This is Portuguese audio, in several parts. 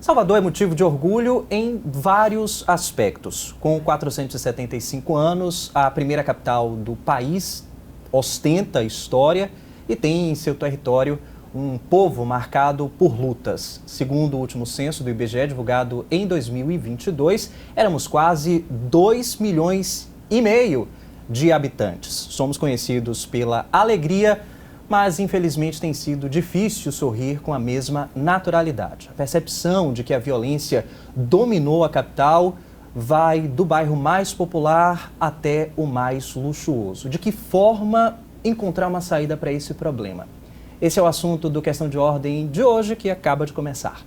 Salvador é motivo de orgulho em vários aspectos. Com 475 anos, a primeira capital do país ostenta história e tem em seu território um povo marcado por lutas. Segundo o último censo do IBGE, divulgado em 2022, éramos quase 2,5 milhões de habitantes. Somos conhecidos pela alegria, mas infelizmente tem sido difícil sorrir com a mesma naturalidade. A percepção de que a violência dominou a capital vai do bairro mais popular até o mais luxuoso. De que forma encontrar uma saída para esse problema? Esse é o assunto do Questão de Ordem de hoje, que acaba de começar.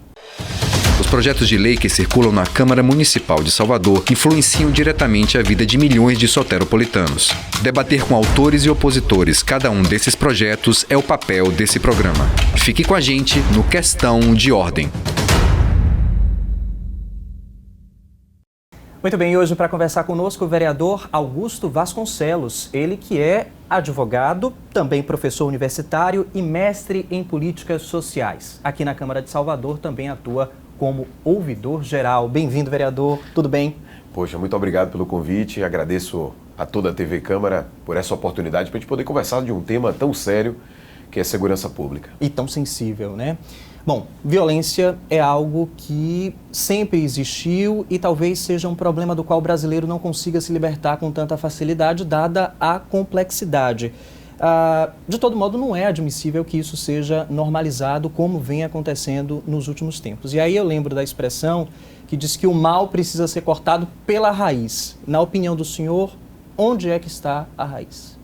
Os projetos de lei que circulam na Câmara Municipal de Salvador influenciam diretamente a vida de milhões de soteropolitanos. Debater com autores e opositores cada um desses projetos é o papel desse programa. Fique com a gente no Questão de Ordem. Muito bem, e hoje para conversar conosco o vereador Augusto Vasconcelos, ele que é advogado, também professor universitário e mestre em políticas sociais. Aqui na Câmara de Salvador também atua como ouvidor geral. Bem-vindo, vereador. Tudo bem? Poxa, muito obrigado pelo convite. Agradeço a toda a TV Câmara por essa oportunidade para a gente poder conversar de um tema tão sério que é segurança pública. E tão sensível, né? Bom, violência é algo que sempre existiu e talvez seja um problema do qual o brasileiro não consiga se libertar com tanta facilidade, dada a complexidade. De todo modo, não é admissível que isso seja normalizado como vem acontecendo nos últimos tempos. E aí eu lembro da expressão que diz que o mal precisa ser cortado pela raiz. Na opinião do senhor, onde é que está a raiz?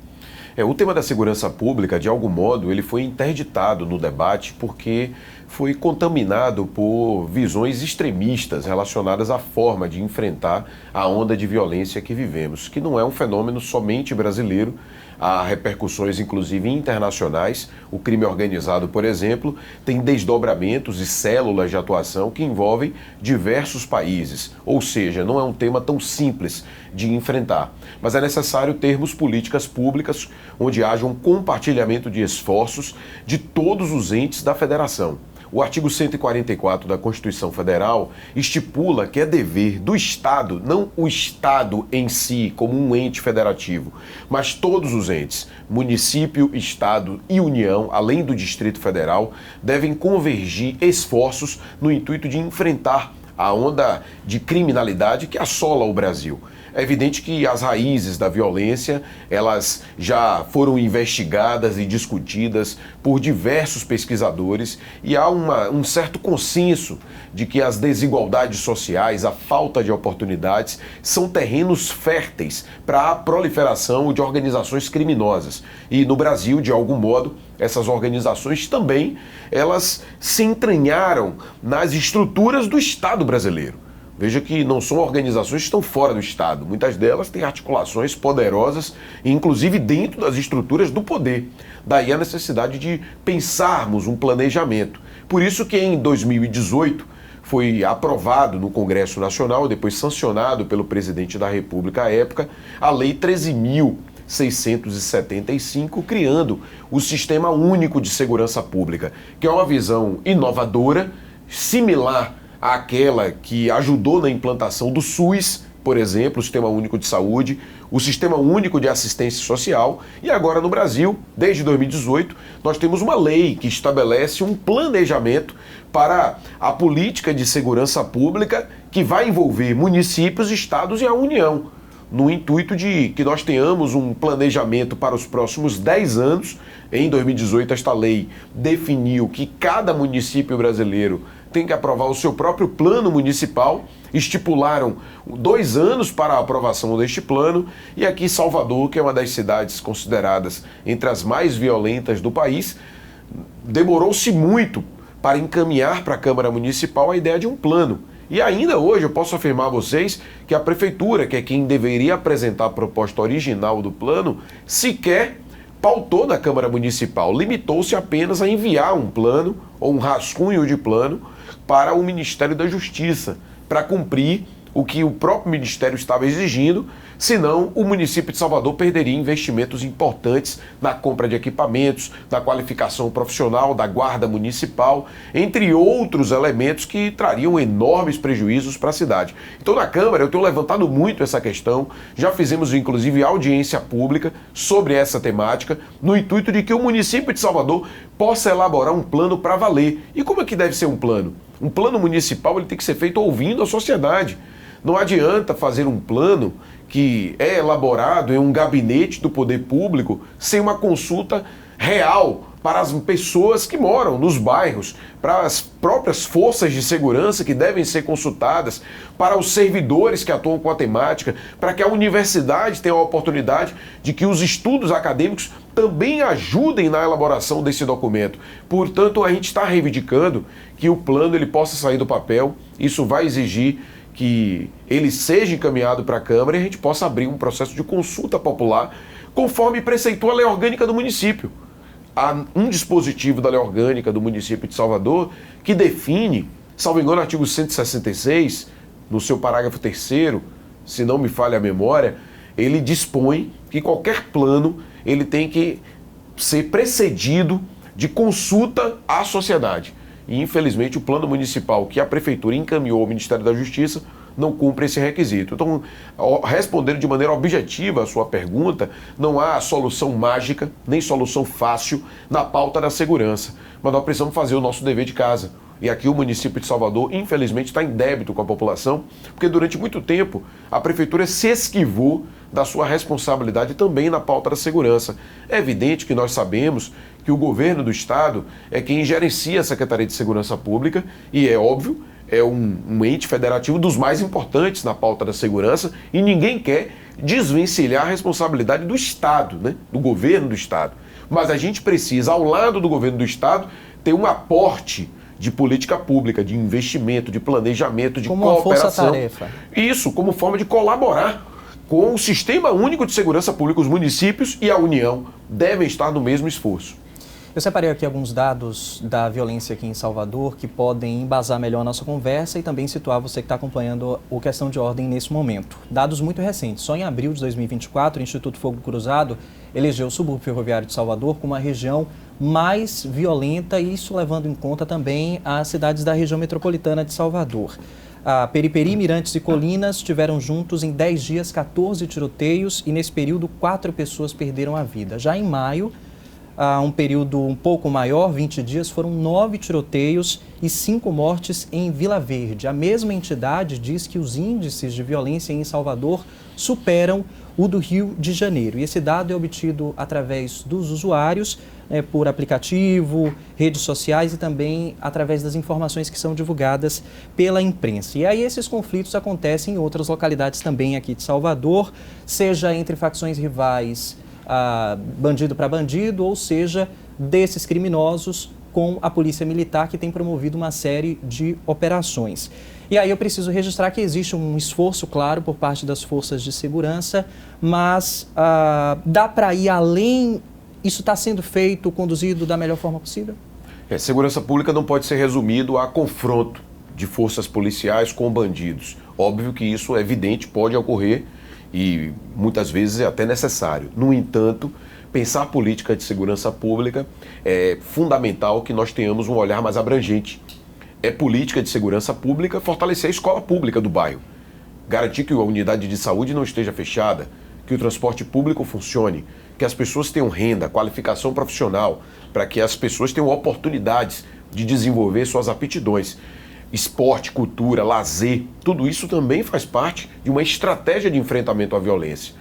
O tema da segurança pública, de algum modo, ele foi interditado no debate porque foi contaminado por visões extremistas relacionadas à forma de enfrentar a onda de violência que vivemos, que não é um fenômeno somente brasileiro. Há repercussões, inclusive, internacionais. O crime organizado, por exemplo, tem desdobramentos e células de atuação que envolvem diversos países. Ou seja, não é um tema tão simples de enfrentar. Mas é necessário termos políticas públicas onde haja um compartilhamento de esforços de todos os entes da federação. O artigo 144 da Constituição Federal estipula que é dever do Estado, não o Estado em si como um ente federativo, mas todos os entes, município, Estado e União, além do Distrito Federal, devem convergir esforços no intuito de enfrentar a onda de criminalidade que assola o Brasil. É evidente que as raízes da violência, elas já foram investigadas e discutidas por diversos pesquisadores e há um certo consenso de que as desigualdades sociais, a falta de oportunidades, são terrenos férteis para a proliferação de organizações criminosas. E no Brasil, de algum modo, essas organizações também, elas se entranharam nas estruturas do Estado brasileiro. Veja que não são organizações que estão fora do Estado. Muitas delas têm articulações poderosas, inclusive dentro das estruturas do poder. Daí a necessidade de pensarmos um planejamento. Por isso que em 2018 foi aprovado no Congresso Nacional, depois sancionado pelo presidente da República à época, a Lei 13.675, criando o Sistema Único de Segurança Pública, que é uma visão inovadora, similar àquela que ajudou na implantação do SUS, por exemplo, o Sistema Único de Saúde, o Sistema Único de Assistência Social, e agora no Brasil, desde 2018, nós temos uma lei que estabelece um planejamento para a política de segurança pública que vai envolver municípios, estados e a União, no intuito de que nós tenhamos um planejamento para os próximos 10 anos. Em 2018, esta lei definiu que cada município brasileiro tem que aprovar o seu próprio plano municipal, estipularam 2 anos para a aprovação deste plano, e aqui Salvador, que é uma das cidades consideradas entre as mais violentas do país, demorou-se muito para encaminhar para a Câmara Municipal a ideia de um plano. E ainda hoje eu posso afirmar a vocês que a Prefeitura, que é quem deveria apresentar a proposta original do plano, sequer pautou na Câmara Municipal, limitou-se apenas a enviar um plano ou um rascunho de plano para o Ministério da Justiça, para cumprir o que o próprio Ministério estava exigindo, senão o município de Salvador perderia investimentos importantes na compra de equipamentos, na qualificação profissional da guarda municipal, entre outros elementos que trariam enormes prejuízos para a cidade. Então, na Câmara, eu tenho levantado muito essa questão, já fizemos inclusive audiência pública sobre essa temática, no intuito de que o município de Salvador possa elaborar um plano para valer. E como é que deve ser um plano? Um plano municipal ele tem que ser feito ouvindo a sociedade. Não adianta fazer um plano que é elaborado em um gabinete do poder público sem uma consulta real para as pessoas que moram nos bairros, para as próprias forças de segurança que devem ser consultadas, para os servidores que atuam com a temática, para que a universidade tenha a oportunidade de que os estudos acadêmicos também ajudem na elaboração desse documento. Portanto, a gente está reivindicando que o plano ele possa sair do papel. Isso vai exigir que ele seja encaminhado para a Câmara e a gente possa abrir um processo de consulta popular conforme preceitou a lei orgânica do município. Há um dispositivo da lei orgânica do município de Salvador que define, salvo engano, o artigo 166, no seu parágrafo 3º, se não me falha a memória, ele dispõe que qualquer plano ele tem que ser precedido de consulta à sociedade. E, infelizmente, o plano municipal que a Prefeitura encaminhou ao Ministério da Justiça não cumpre esse requisito. Então, respondendo de maneira objetiva a sua pergunta, não há solução mágica, nem solução fácil na pauta da segurança. Mas nós precisamos fazer o nosso dever de casa. E aqui o município de Salvador, infelizmente, está em débito com a população, porque durante muito tempo a Prefeitura se esquivou da sua responsabilidade também na pauta da segurança. É evidente que nós sabemos que o governo do Estado é quem gerencia a Secretaria de Segurança Pública e é óbvio, é um ente federativo dos mais importantes na pauta da segurança e ninguém quer desvencilhar a responsabilidade do Estado, né? Do governo do Estado. Mas a gente precisa, ao lado do governo do Estado, ter um aporte de política pública, de investimento, de planejamento, de cooperação. Como uma força-tarefa. Isso, como forma de colaborar com o Sistema Único de Segurança Pública. Os municípios e a União devem estar no mesmo esforço. Eu separei aqui alguns dados da violência aqui em Salvador que podem embasar melhor a nossa conversa e também situar você que está acompanhando o Questão de Ordem nesse momento. Dados muito recentes. Só em abril de 2024, o Instituto Fogo Cruzado elegeu o subúrbio ferroviário de Salvador como a região mais violenta, e isso levando em conta também as cidades da região metropolitana de Salvador. A Periperi, Mirantes e Colinas tiveram juntos em 10 dias 14 tiroteios e nesse período 4 pessoas perderam a vida. Já em maio, um período um pouco maior, 20 dias, foram 9 tiroteios e 5 mortes em Vila Verde. A mesma entidade diz que os índices de violência em Salvador superam o do Rio de Janeiro. E esse dado é obtido através dos usuários, por aplicativo, redes sociais e também através das informações que são divulgadas pela imprensa. E aí esses conflitos acontecem em outras localidades também aqui de Salvador, seja entre facções rivais, bandido para bandido, ou seja, desses criminosos com a polícia militar, que tem promovido uma série de operações. E aí eu preciso registrar que existe um esforço, claro, por parte das forças de segurança, mas dá para ir além? Isso está sendo feito, conduzido da melhor forma possível? Segurança pública não pode ser resumido a confronto de forças policiais com bandidos. Óbvio que isso é evidente, pode ocorrer, e muitas vezes é até necessário. No entanto, pensar política de segurança pública é fundamental que nós tenhamos um olhar mais abrangente. É política de segurança pública fortalecer a escola pública do bairro, garantir que a unidade de saúde não esteja fechada, que o transporte público funcione, que as pessoas tenham renda, qualificação profissional, para que as pessoas tenham oportunidades de desenvolver suas aptidões. Esporte, cultura, lazer, tudo isso também faz parte de uma estratégia de enfrentamento à violência.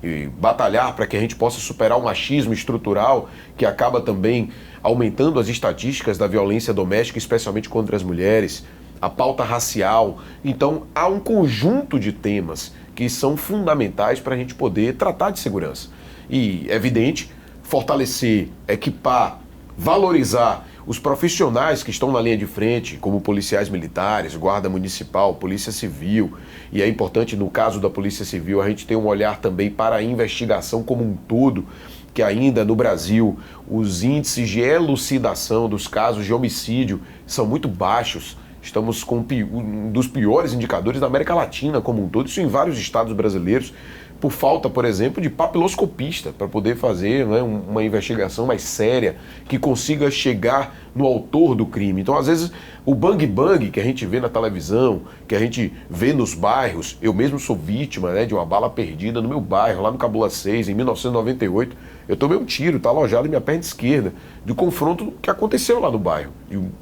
E batalhar para que a gente possa superar o machismo estrutural, que acaba também aumentando as estatísticas da violência doméstica, especialmente contra as mulheres, a pauta racial. Então, há um conjunto de temas que são fundamentais para a gente poder tratar de segurança. E, é evidente, fortalecer, equipar, valorizar os profissionais que estão na linha de frente, como policiais militares, guarda municipal, polícia civil. E é importante, no caso da polícia civil, a gente ter um olhar também para a investigação como um todo, que ainda no Brasil os índices de elucidação dos casos de homicídio são muito baixos, estamos com um dos piores indicadores da América Latina como um todo, isso em vários estados brasileiros, por falta, por exemplo, de papiloscopista para poder fazer, né, uma investigação mais séria, que consiga chegar no autor do crime. Então, às vezes, o bang-bang que a gente vê na televisão, que a gente vê nos bairros, eu mesmo sou vítima, né, de uma bala perdida no meu bairro, lá no Cabula 6, em 1998, eu tomei um tiro, está alojado em minha perna esquerda, de confronto que aconteceu lá no bairro,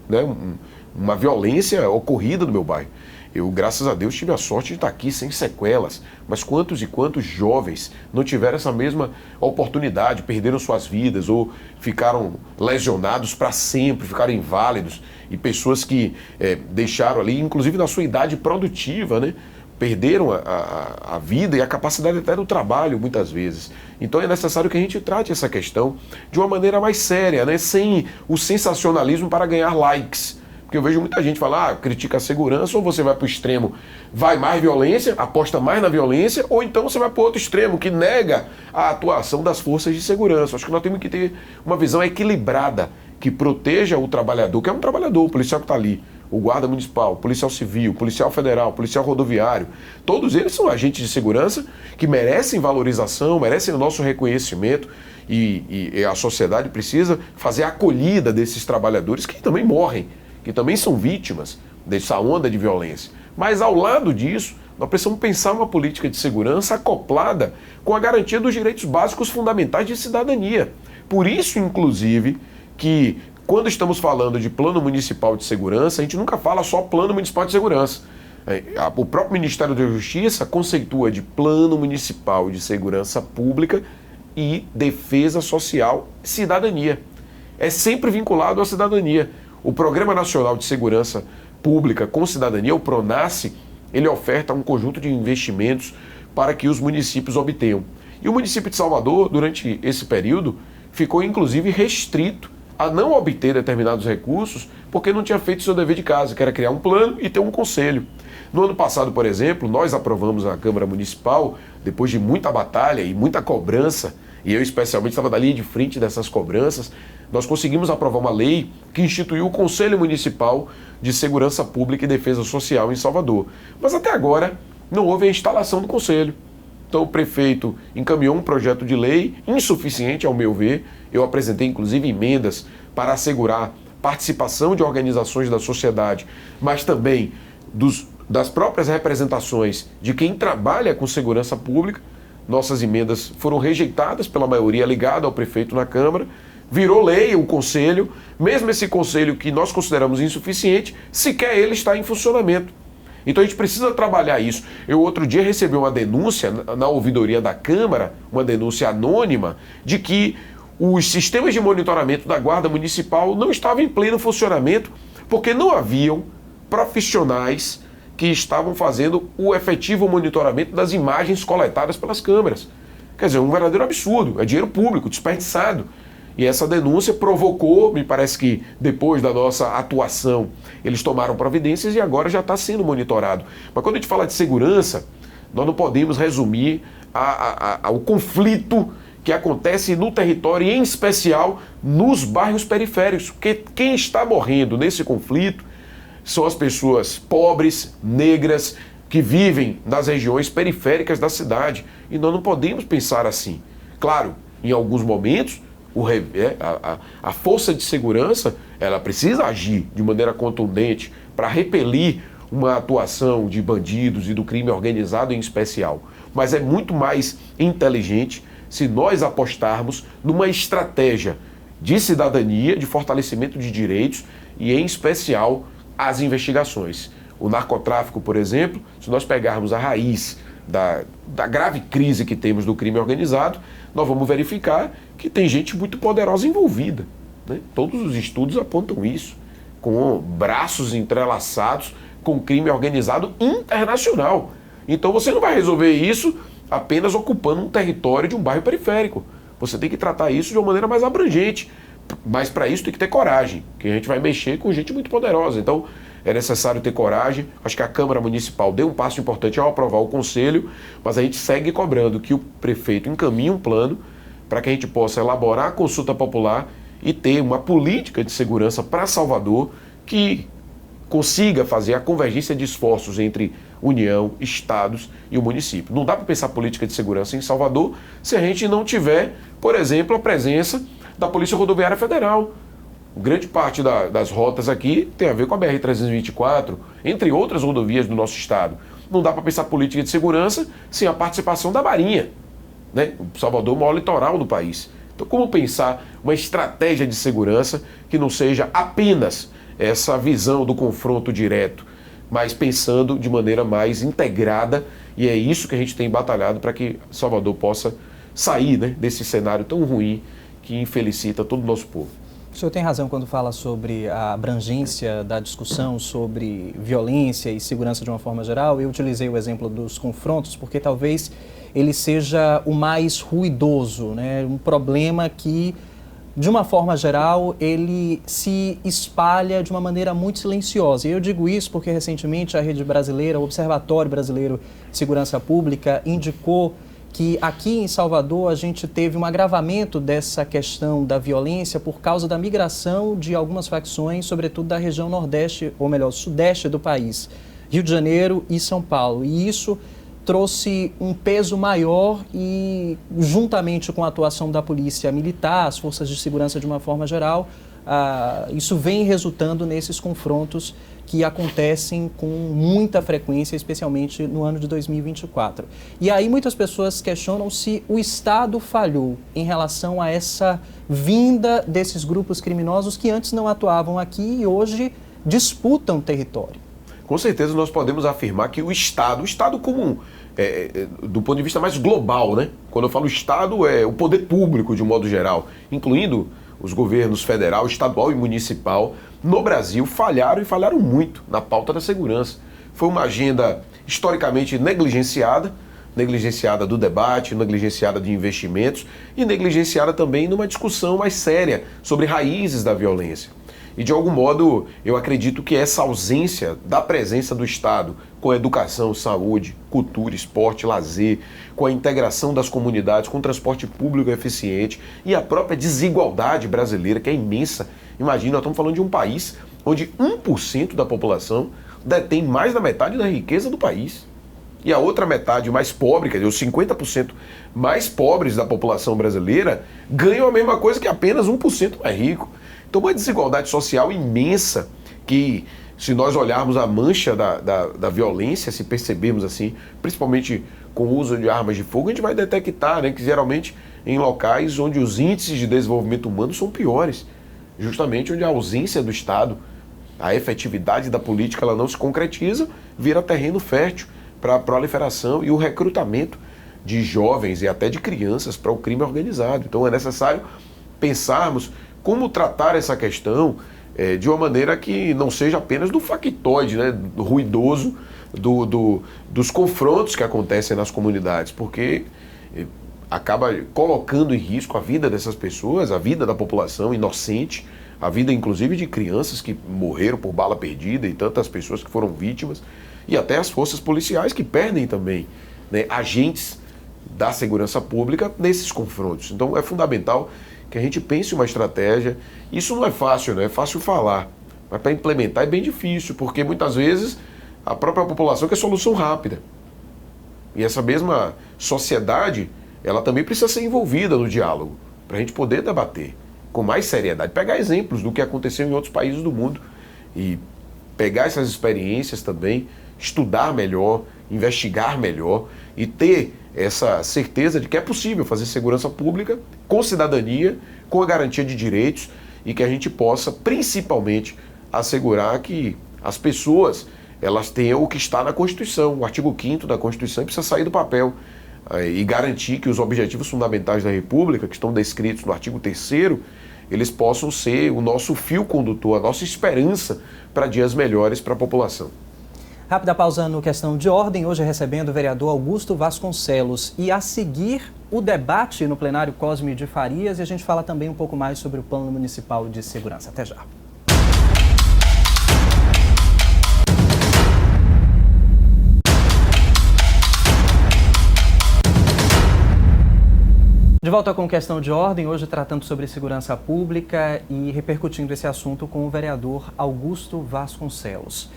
né, uma violência ocorrida no meu bairro. Eu, graças a Deus, tive a sorte de estar aqui sem sequelas, mas quantos e quantos jovens não tiveram essa mesma oportunidade, perderam suas vidas ou ficaram lesionados para sempre, ficaram inválidos, e pessoas que deixaram ali, inclusive na sua idade produtiva, né, perderam a vida e a capacidade até do trabalho, muitas vezes. Então é necessário que a gente trate essa questão de uma maneira mais séria, né, sem o sensacionalismo para ganhar likes. Porque eu vejo muita gente falar, critica a segurança, ou você vai para o extremo, vai mais violência, aposta mais na violência, ou então você vai para o outro extremo, que nega a atuação das forças de segurança. Acho que nós temos que ter uma visão equilibrada, que proteja o trabalhador, que é um trabalhador, o policial que está ali, o guarda municipal, o policial civil, o policial federal, o policial rodoviário. Todos eles são agentes de segurança que merecem valorização, merecem o nosso reconhecimento, e a sociedade precisa fazer a acolhida desses trabalhadores que também morrem, que também são vítimas dessa onda de violência. Mas, ao lado disso, nós precisamos pensar uma política de segurança acoplada com a garantia dos direitos básicos fundamentais de cidadania. Por isso, inclusive, que quando estamos falando de plano municipal de segurança, a gente nunca fala só plano municipal de segurança. O próprio Ministério da Justiça conceitua de plano municipal de segurança pública e defesa social e cidadania. É sempre vinculado à cidadania. O Programa Nacional de Segurança Pública com Cidadania, o PRONASSE, ele oferta um conjunto de investimentos para que os municípios obtenham. E o município de Salvador, durante esse período, ficou inclusive restrito a não obter determinados recursos porque não tinha feito seu dever de casa, que era criar um plano e ter um conselho. No ano passado, por exemplo, nós aprovamos na Câmara Municipal, depois de muita batalha e muita cobrança, e eu especialmente estava da linha de frente dessas cobranças, nós conseguimos aprovar uma lei que instituiu o Conselho Municipal de Segurança Pública e Defesa Social em Salvador. Mas até agora não houve a instalação do Conselho. Então o prefeito encaminhou um projeto de lei insuficiente, ao meu ver. Eu apresentei inclusive emendas para assegurar participação de organizações da sociedade, mas também das próprias representações de quem trabalha com segurança pública. Nossas emendas foram rejeitadas pela maioria ligada ao prefeito na Câmara, virou lei o conselho, mesmo esse conselho que nós consideramos insuficiente, sequer ele está em funcionamento. Então a gente precisa trabalhar isso. Eu outro dia recebi uma denúncia na ouvidoria da Câmara, uma denúncia anônima, de que os sistemas de monitoramento da Guarda Municipal não estavam em pleno funcionamento porque não haviam profissionais que estavam fazendo o efetivo monitoramento das imagens coletadas pelas câmeras. Quer dizer, um verdadeiro absurdo, é dinheiro público, desperdiçado. E essa denúncia provocou, me parece que depois da nossa atuação, eles tomaram providências e agora já está sendo monitorado. Mas quando a gente fala de segurança, nós não podemos resumir ao conflito que acontece no território, e em especial nos bairros periféricos, porque quem está morrendo nesse conflito são as pessoas pobres, negras, que vivem nas regiões periféricas da cidade. E nós não podemos pensar assim. Claro, em alguns momentos, a força de segurança, ela precisa agir de maneira contundente para repelir uma atuação de bandidos e do crime organizado em especial. Mas é muito mais inteligente se nós apostarmos numa estratégia de cidadania, de fortalecimento de direitos e, em especial, as investigações. O narcotráfico, por exemplo, se nós pegarmos a raiz da grave crise que temos do crime organizado, nós vamos verificar que tem gente muito poderosa envolvida, né? Todos os estudos apontam isso, com braços entrelaçados com crime organizado internacional. Então você não vai resolver isso apenas ocupando um território de um bairro periférico. Você tem que tratar isso de uma maneira mais abrangente. Mas para isso tem que ter coragem, que a gente vai mexer com gente muito poderosa. Então é necessário ter coragem. Acho que a Câmara Municipal deu um passo importante ao aprovar o Conselho, mas a gente segue cobrando que o prefeito encaminhe um plano para que a gente possa elaborar a consulta popular e ter uma política de segurança para Salvador que consiga fazer a convergência de esforços entre União, Estados e o município. Não dá para pensar política de segurança em Salvador se a gente não tiver, por exemplo, a presença da Polícia Rodoviária Federal. Grande parte das rotas aqui tem a ver com a BR-324, entre outras rodovias do nosso estado. Não dá para pensar política de segurança sem a participação da Marinha, né? Salvador é o maior litoral do país. Então, como pensar uma estratégia de segurança que não seja apenas essa visão do confronto direto, mas pensando de maneira mais integrada, e é isso que a gente tem batalhado para que Salvador possa sair, né, desse cenário tão ruim que infelicita todo o nosso povo. O senhor tem razão quando fala sobre a abrangência da discussão sobre violência e segurança de uma forma geral. Eu utilizei o exemplo dos confrontos porque talvez ele seja o mais ruidoso, né? Um problema que, de uma forma geral, ele se espalha de uma maneira muito silenciosa. E eu digo isso porque recentemente a Rede Brasileira, o Observatório Brasileiro de Segurança Pública, indicou que aqui em Salvador a gente teve um agravamento dessa questão da violência por causa da migração de algumas facções, sobretudo da região nordeste, ou melhor, sudeste do país, Rio de Janeiro e São Paulo. E isso trouxe um peso maior e, juntamente com a atuação da polícia militar, as forças de segurança de uma forma geral, isso vem resultando nesses confrontos que acontecem com muita frequência, especialmente no ano de 2024. E aí muitas pessoas questionam se o Estado falhou em relação a essa vinda desses grupos criminosos que antes não atuavam aqui e hoje disputam território. Com certeza nós podemos afirmar que o Estado comum, do ponto de vista mais global, né? Quando eu falo Estado, é o poder público de um modo geral, incluindo os governos federal, estadual e municipal, no Brasil falharam e falharam muito na pauta da segurança. Foi uma agenda historicamente negligenciada do debate, negligenciada de investimentos e negligenciada também numa discussão mais séria sobre raízes da violência. E, de algum modo, eu acredito que essa ausência da presença do Estado com educação, saúde, cultura, esporte, lazer, com a integração das comunidades, com transporte público eficiente e a própria desigualdade brasileira, que é imensa. Imagina, nós estamos falando de um país onde 1% da população detém mais da metade da riqueza do país. E a outra metade mais pobre, quer dizer, os 50% mais pobres da população brasileira, ganham a mesma coisa que apenas 1% mais rico. Então, uma desigualdade social imensa que, se nós olharmos a mancha da violência, se percebermos assim, principalmente com o uso de armas de fogo, a gente vai detectar, né, que geralmente em locais onde os índices de desenvolvimento humano são piores, justamente onde a ausência do Estado, a efetividade da política, ela não se concretiza, vira terreno fértil para a proliferação e o recrutamento de jovens e até de crianças para o crime organizado. Então é necessário pensarmos como tratar essa questão de uma maneira que não seja apenas do factoide, né, do ruidoso, dos confrontos que acontecem nas comunidades, porque acaba colocando em risco a vida dessas pessoas, a vida da população inocente, a vida inclusive de crianças que morreram por bala perdida e tantas pessoas que foram vítimas, e até as forças policiais que perdem também, né, agentes da segurança pública nesses confrontos. Então é fundamental que a gente pense uma estratégia. Isso não é fácil, né? É fácil falar, mas para implementar é bem difícil, porque muitas vezes a própria população quer solução rápida. E essa mesma sociedade, ela também precisa ser envolvida no diálogo, para a gente poder debater com mais seriedade, pegar exemplos do que aconteceu em outros países do mundo e pegar essas experiências também, estudar melhor, investigar melhor e ter essa certeza de que é possível fazer segurança pública com cidadania, com a garantia de direitos e que a gente possa, principalmente, assegurar que as pessoas elas tenham o que está na Constituição. O artigo 5º da Constituição precisa sair do papel e garantir que os objetivos fundamentais da República, que estão descritos no artigo 3º, eles possam ser o nosso fio condutor, a nossa esperança para dias melhores para a população. Rápida pausa no Questão de Ordem, hoje recebendo o vereador Augusto Vasconcelos. E a seguir, o debate no plenário Cosme de Farias, e a gente fala também um pouco mais sobre o Plano Municipal de Segurança. Até já. De volta com Questão de Ordem, hoje tratando sobre segurança pública e repercutindo esse assunto com o vereador Augusto Vasconcelos.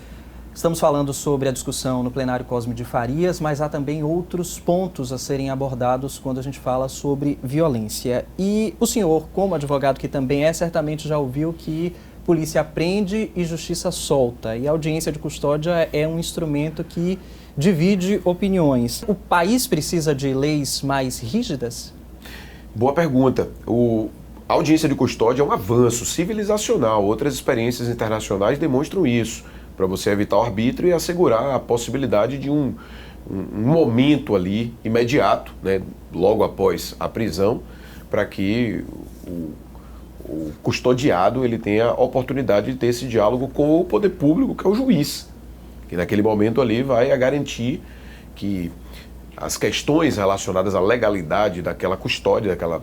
Estamos falando sobre a discussão no plenário Cosme de Farias, mas há também outros pontos a serem abordados quando a gente fala sobre violência. E o senhor, como advogado que também é, certamente já ouviu que polícia prende e justiça solta. E a audiência de custódia é um instrumento que divide opiniões. O país precisa de leis mais rígidas? Boa pergunta. A audiência de custódia é um avanço civilizacional. Outras experiências internacionais demonstram isso, para você evitar o arbítrio e assegurar a possibilidade de um momento ali imediato, né, logo após a prisão, para que o custodiado ele tenha a oportunidade de ter esse diálogo com o poder público, que é o juiz, que naquele momento ali vai garantir que as questões relacionadas à legalidade daquela custódia, daquela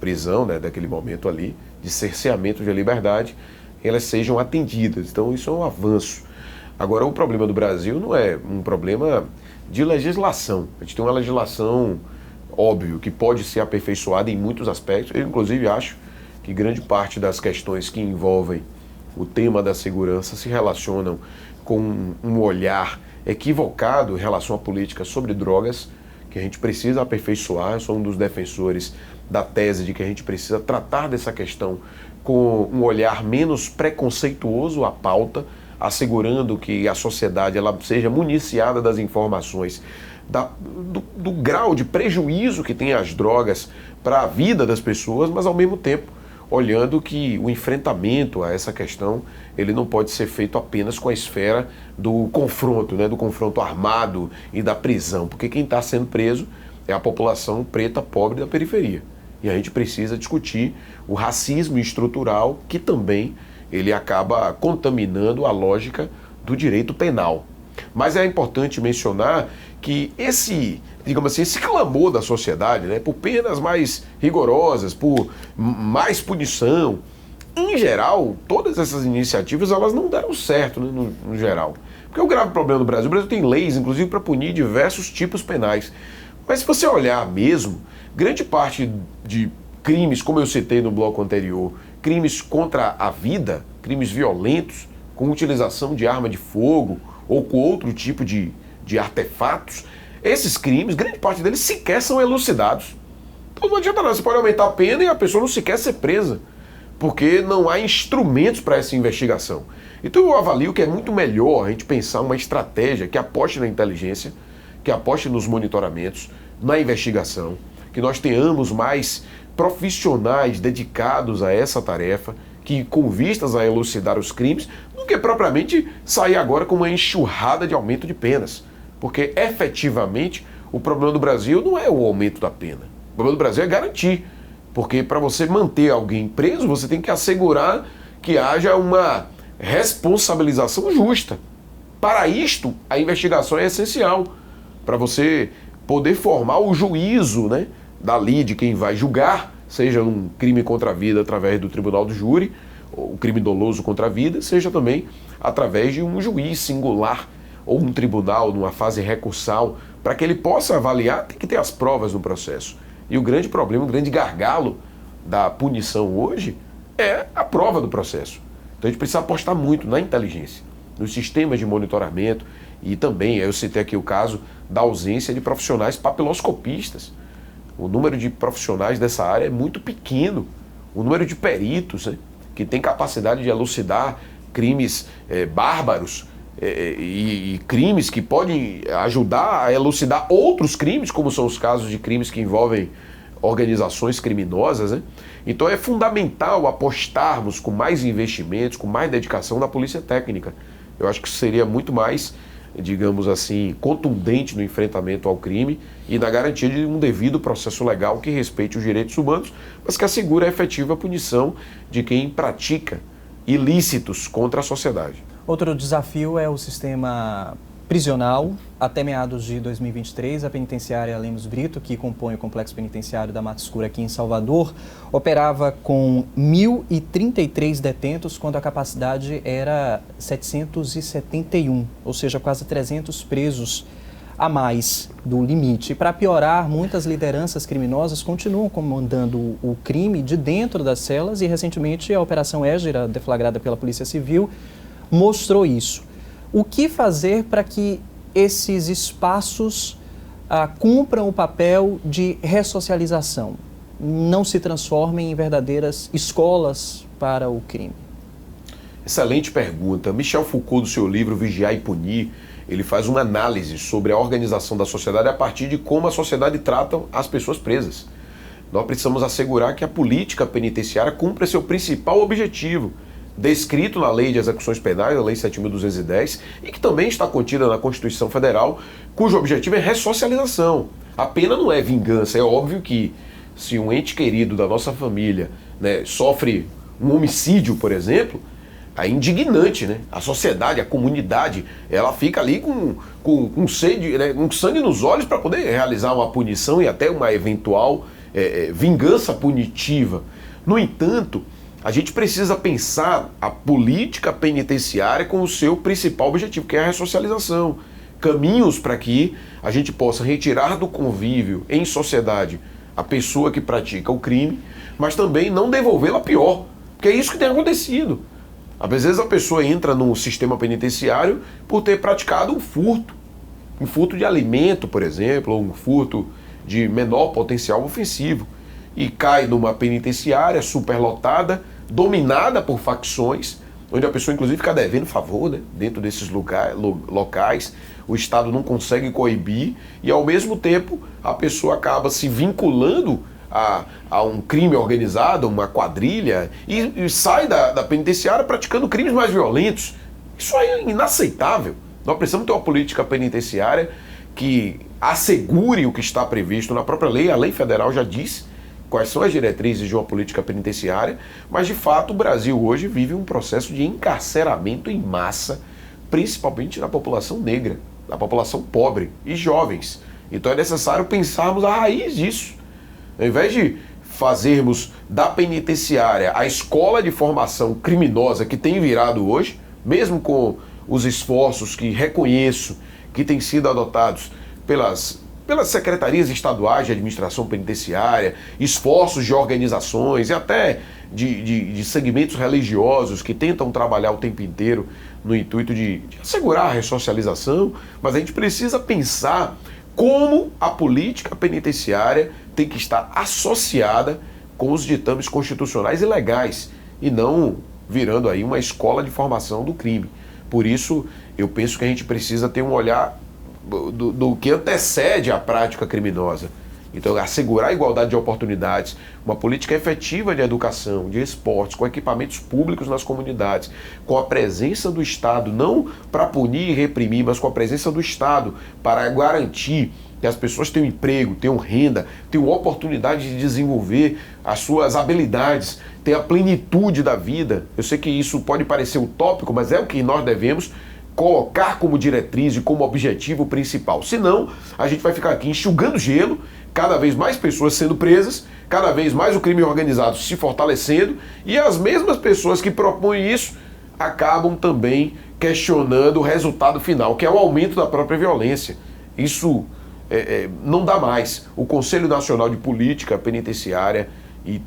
prisão, né, daquele momento ali, de cerceamento de liberdade, elas sejam atendidas. Então isso é um avanço. Agora, o problema do Brasil não é um problema de legislação. A gente tem uma legislação, óbvio, que pode ser aperfeiçoada em muitos aspectos. Eu, inclusive, acho que grande parte das questões que envolvem o tema da segurança se relacionam com um olhar equivocado em relação à política sobre drogas, que a gente precisa aperfeiçoar. Eu sou um dos defensores da tese de que a gente precisa tratar dessa questão com um olhar menos preconceituoso à pauta, assegurando que a sociedade ela seja municiada das informações do grau de prejuízo que tem as drogas para a vida das pessoas, mas ao mesmo tempo olhando que o enfrentamento a essa questão ele não pode ser feito apenas com a esfera do confronto, né, do confronto armado e da prisão, porque quem está sendo preso é a população preta, pobre da periferia. E a gente precisa discutir o racismo estrutural que também ele acaba contaminando a lógica do direito penal. Mas é importante mencionar que esse clamor da sociedade, né, por penas mais rigorosas, por mais punição, em geral, todas essas iniciativas elas não deram certo, né, no geral. Porque o grave problema do Brasil, o Brasil tem leis, inclusive, para punir diversos tipos penais. Mas se você olhar mesmo, grande parte de crimes, como eu citei no bloco anterior, crimes contra a vida, crimes violentos, com utilização de arma de fogo ou com outro tipo de artefatos, esses crimes, grande parte deles sequer são elucidados. Então não adianta nada, você pode aumentar a pena e a pessoa não sequer ser presa, porque não há instrumentos para essa investigação. Então eu avalio que é muito melhor a gente pensar uma estratégia que aposte na inteligência, que aposte nos monitoramentos, na investigação, que nós tenhamos mais profissionais dedicados a essa tarefa, que com vistas a elucidar os crimes, do que propriamente sair agora com uma enxurrada de aumento de penas. Porque efetivamente o problema do Brasil não é o aumento da pena. O problema do Brasil é garantir. Porque para você manter alguém preso, você tem que assegurar que haja uma responsabilização justa. Para isto, a investigação é essencial. Para você poder formar o juízo, né, dali de quem vai julgar, seja um crime contra a vida através do tribunal do júri, ou um crime doloso contra a vida, seja também através de um juiz singular ou um tribunal numa fase recursal, para que ele possa avaliar, tem que ter as provas no processo. E o grande problema, o grande gargalo da punição hoje é a prova do processo. Então a gente precisa apostar muito na inteligência, nos sistemas de monitoramento e também, eu citei aqui o caso da ausência de profissionais papiloscopistas. O número de profissionais dessa área é muito pequeno. O número de peritos, né, que tem capacidade de elucidar crimes bárbaros e crimes que podem ajudar a elucidar outros crimes, como são os casos de crimes que envolvem organizações criminosas, né? Então é fundamental apostarmos com mais investimentos, com mais dedicação na polícia técnica. Eu acho que isso seria muito mais, digamos assim, contundente no enfrentamento ao crime e na garantia de um devido processo legal que respeite os direitos humanos, mas que assegure a efetiva punição de quem pratica ilícitos contra a sociedade. Outro desafio é o sistema prisional. Até meados de 2023, a penitenciária Lemos Brito, que compõe o complexo penitenciário da Mata Escura aqui em Salvador, operava com 1.033 detentos, quando a capacidade era 771, ou seja, quase 300 presos a mais do limite. E para piorar, muitas lideranças criminosas continuam comandando o crime de dentro das celas e recentemente a Operação Égira, deflagrada pela Polícia Civil, mostrou isso. O que fazer para que esses espaços cumpram o papel de ressocialização, não se transformem em verdadeiras escolas para o crime? Excelente pergunta. Michel Foucault, do seu livro Vigiar e Punir, ele faz uma análise sobre a organização da sociedade a partir de como a sociedade trata as pessoas presas. Nós precisamos assegurar que a política penitenciária cumpra seu principal objetivo, descrito na Lei de Execuções Penais, a Lei 7.210, e que também está contida na Constituição Federal, cujo objetivo é ressocialização. A pena não é vingança. É óbvio que se um ente querido da nossa família, né, sofre um homicídio, por exemplo, é indignante, né? A sociedade, a comunidade, ela fica ali com sede, né, com sangue nos olhos para poder realizar uma punição e até uma eventual vingança punitiva. No entanto, a gente precisa pensar a política penitenciária com o seu principal objetivo, que é a ressocialização. Caminhos para que a gente possa retirar do convívio em sociedade a pessoa que pratica o crime, mas também não devolvê-la pior, porque é isso que tem acontecido. Às vezes a pessoa entra no sistema penitenciário por ter praticado um furto de alimento, por exemplo, ou um furto de menor potencial ofensivo, e cai numa penitenciária superlotada, dominada por facções, onde a pessoa inclusive fica devendo favor, né, dentro desses locais, o Estado não consegue coibir e ao mesmo tempo a pessoa acaba se vinculando a um crime organizado, uma quadrilha, e sai da penitenciária praticando crimes mais violentos. Isso é inaceitável. Nós precisamos ter uma política penitenciária que assegure o que está previsto na própria lei. A lei federal já diz quais são as diretrizes de uma política penitenciária, mas de fato o Brasil hoje vive um processo de encarceramento em massa, principalmente na população negra, na população pobre e jovens. Então é necessário pensarmos a raiz disso. Ao invés de fazermos da penitenciária a escola de formação criminosa que tem virado hoje, mesmo com os esforços que reconheço que têm sido adotados pelas secretarias estaduais de administração penitenciária, esforços de organizações e até de segmentos religiosos que tentam trabalhar o tempo inteiro no intuito de assegurar a ressocialização, mas a gente precisa pensar como a política penitenciária tem que estar associada com os ditames constitucionais e legais, e não virando aí uma escola de formação do crime. Por isso, eu penso que a gente precisa ter um olhar do que antecede a prática criminosa. Então, assegurar a igualdade de oportunidades, uma política efetiva de educação, de esportes, com equipamentos públicos nas comunidades, com a presença do Estado, não para punir e reprimir, mas com a presença do Estado para garantir que as pessoas tenham emprego, tenham renda, tenham oportunidade de desenvolver as suas habilidades, ter a plenitude da vida. Eu sei que isso pode parecer utópico, mas é o que nós devemos colocar como diretriz e como objetivo principal. Senão, a gente vai ficar aqui enxugando gelo, cada vez mais pessoas sendo presas, cada vez mais o crime organizado se fortalecendo, e as mesmas pessoas que propõem isso acabam também questionando o resultado final, que é o aumento da própria violência. Isso não dá mais. O Conselho Nacional de Política Penitenciária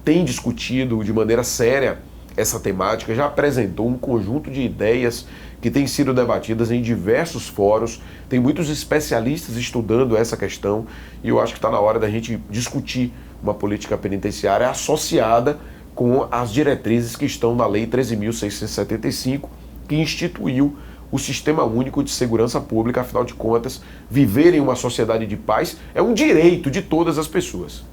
tem discutido de maneira séria essa temática, já apresentou um conjunto de ideias que têm sido debatidas em diversos fóruns, tem muitos especialistas estudando essa questão, e eu acho que está na hora da gente discutir uma política penitenciária associada com as diretrizes que estão na Lei 13.675, que instituiu o Sistema Único de Segurança Pública. Afinal de contas, viver em uma sociedade de paz é um direito de todas as pessoas.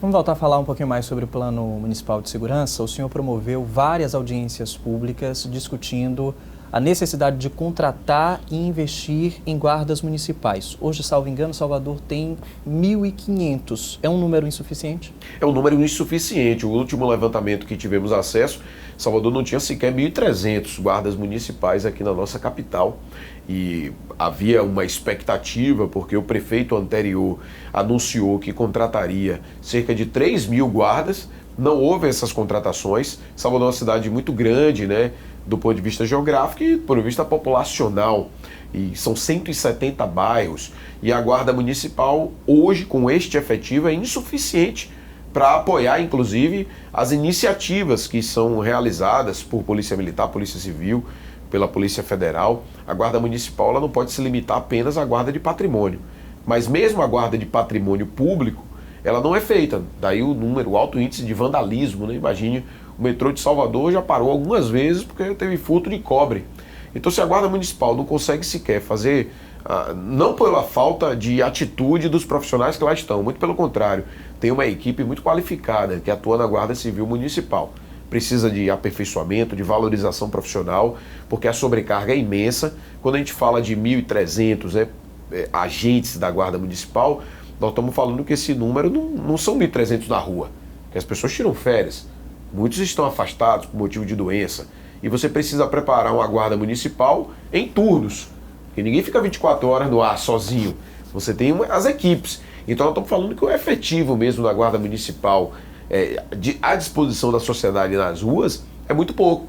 Vamos voltar a falar um pouquinho mais sobre o Plano Municipal de Segurança. O senhor promoveu várias audiências públicas discutindo a necessidade de contratar e investir em guardas municipais. Hoje, salvo engano, Salvador tem 1.500. É um número insuficiente? É um número insuficiente. O último levantamento que tivemos acesso, Salvador não tinha sequer 1.300 guardas municipais aqui na nossa capital. E havia uma expectativa, porque o prefeito anterior anunciou que contrataria cerca de 3.000 guardas. Não houve essas contratações. Salvador é uma cidade muito grande, né, do ponto de vista geográfico e do ponto de vista populacional. e são 170 bairros, e a Guarda Municipal hoje, com este efetivo, é insuficiente para apoiar, inclusive, as iniciativas que são realizadas por Polícia Militar, Polícia Civil, pela Polícia Federal. A Guarda Municipal ela não pode se limitar apenas à guarda de patrimônio, mas mesmo a guarda de patrimônio público, ela não é feita. Daí o alto índice de vandalismo, né? Imagine, o metrô de Salvador já parou algumas vezes porque teve furto de cobre. Então, se a Guarda Municipal não consegue sequer fazer, não pela falta de atitude dos profissionais que lá estão, muito pelo contrário, tem uma equipe muito qualificada que atua na Guarda Civil Municipal. Precisa de aperfeiçoamento, de valorização profissional, porque a sobrecarga é imensa. Quando a gente fala de 1.300 agentes da Guarda Municipal, nós estamos falando que esse número não são 1.300 na rua, que as pessoas tiram férias. Muitos estão afastados por motivo de doença. E você precisa preparar uma guarda municipal em turnos, porque ninguém fica 24 horas no ar sozinho. Você tem as equipes. Então nós estamos falando que o efetivo mesmo da guarda municipal à disposição da sociedade nas ruas é muito pouco.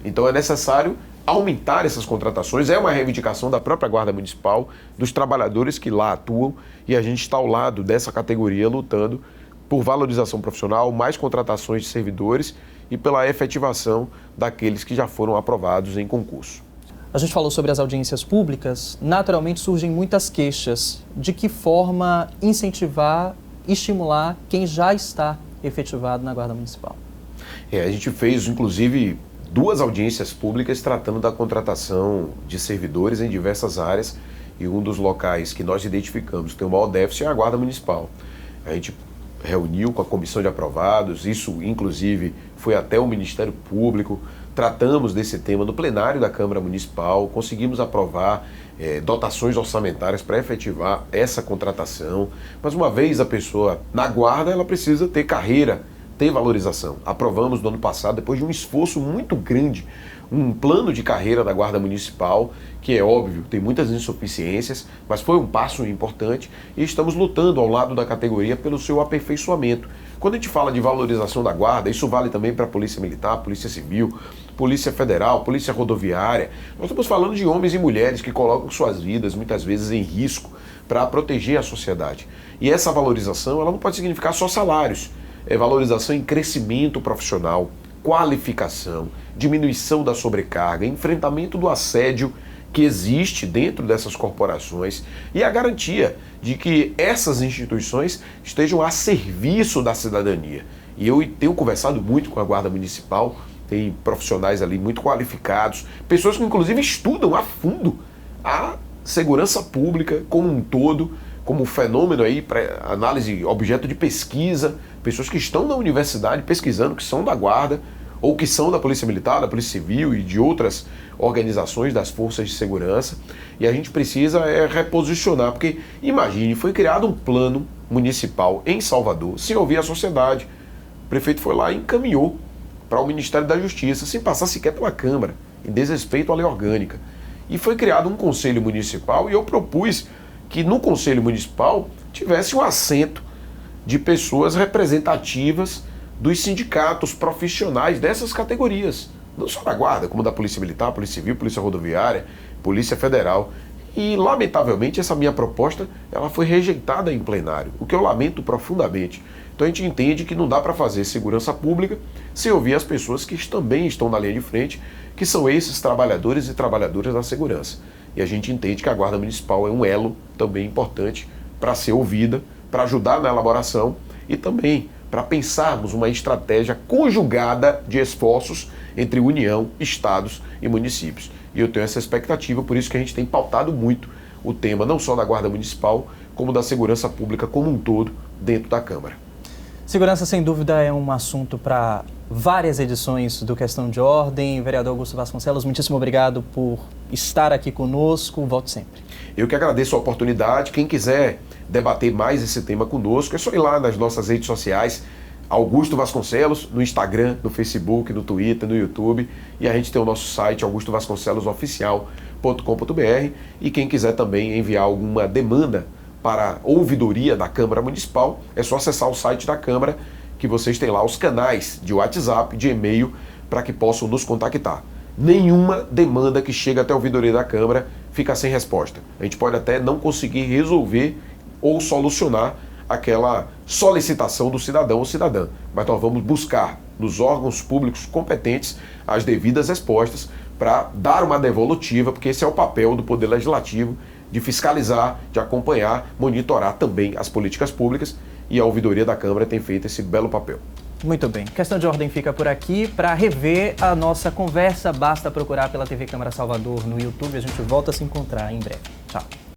Então é necessário aumentar essas contratações. É uma reivindicação da própria Guarda Municipal, dos trabalhadores que lá atuam, e a gente está ao lado dessa categoria lutando por valorização profissional, mais contratações de servidores e pela efetivação daqueles que já foram aprovados em concurso. A gente falou sobre as audiências públicas. Naturalmente surgem muitas queixas. De que forma incentivar, estimular quem já está efetivado na Guarda Municipal? A gente fez, inclusive, 2 audiências públicas tratando da contratação de servidores em diversas áreas, e um dos locais que nós identificamos que tem o maior déficit é a Guarda Municipal. A gente reuniu com a comissão de aprovados, isso inclusive foi até o Ministério Público, tratamos desse tema no plenário da Câmara Municipal, conseguimos aprovar dotações orçamentárias para efetivar essa contratação, mas uma vez a pessoa na guarda, ela precisa ter carreira, ter valorização. Aprovamos no ano passado, depois de um esforço muito grande, um plano de carreira da Guarda Municipal, que é óbvio, tem muitas insuficiências, mas foi um passo importante e estamos lutando ao lado da categoria pelo seu aperfeiçoamento. Quando a gente fala de valorização da Guarda, isso vale também para a Polícia Militar, Polícia Civil, Polícia Federal, Polícia Rodoviária. Nós estamos falando de homens e mulheres que colocam suas vidas muitas vezes em risco para proteger a sociedade. E essa valorização ela não pode significar só salários, é valorização em crescimento profissional, qualificação, diminuição da sobrecarga, enfrentamento do assédio que existe dentro dessas corporações e a garantia de que essas instituições estejam a serviço da cidadania. E eu tenho conversado muito com a Guarda Municipal, tem profissionais ali muito qualificados, pessoas que inclusive estudam a fundo a segurança pública como um todo, como um fenômeno aí para análise, objeto de pesquisa, pessoas que estão na universidade pesquisando, que são da Guarda, ou que são da Polícia Militar, da Polícia Civil e de outras organizações das forças de segurança, e a gente precisa reposicionar, porque imagine, foi criado um plano municipal em Salvador, sem ouvir a sociedade. O prefeito foi lá e encaminhou para o Ministério da Justiça, sem passar sequer pela Câmara, em desrespeito à lei orgânica. E foi criado um conselho municipal e eu propus que no conselho municipal tivesse um assento de pessoas representativas dos sindicatos profissionais dessas categorias, não só da Guarda, como da Polícia Militar, Polícia Civil, Polícia Rodoviária, Polícia Federal. E, lamentavelmente, essa minha proposta ela foi rejeitada em plenário, o que eu lamento profundamente. Então a gente entende que não dá para fazer segurança pública sem ouvir as pessoas que também estão na linha de frente, que são esses trabalhadores e trabalhadoras da segurança. E a gente entende que a Guarda Municipal é um elo também importante para ser ouvida, para ajudar na elaboração e também para pensarmos uma estratégia conjugada de esforços entre União, Estados e municípios. E eu tenho essa expectativa, por isso que a gente tem pautado muito o tema não só da Guarda Municipal, como da segurança pública como um todo dentro da Câmara. Segurança, sem dúvida, é um assunto para várias edições do Questão de Ordem. Vereador Augusto Vasconcelos, muitíssimo obrigado por estar aqui conosco. Volte sempre. Eu que agradeço a oportunidade. Quem quiser debater mais esse tema conosco, é só ir lá nas nossas redes sociais, Augusto Vasconcelos, no Instagram, no Facebook, no Twitter, no YouTube, e a gente tem o nosso site augustovasconcelosoficial.com.br, e quem quiser também enviar alguma demanda para ouvidoria da Câmara Municipal, é só acessar o site da Câmara, que vocês têm lá os canais de WhatsApp, de e-mail, para que possam nos contactar. Nenhuma demanda que chega até a ouvidoria da Câmara fica sem resposta. A gente pode até não conseguir resolver ou solucionar aquela solicitação do cidadão ou cidadã, mas nós vamos buscar nos órgãos públicos competentes as devidas respostas para dar uma devolutiva, porque esse é o papel do Poder Legislativo, de fiscalizar, de acompanhar, monitorar também as políticas públicas, e a ouvidoria da Câmara tem feito esse belo papel. Muito bem. Questão de Ordem fica por aqui. Para rever a nossa conversa, basta procurar pela TV Câmara Salvador no YouTube. A gente volta a se encontrar em breve. Tchau.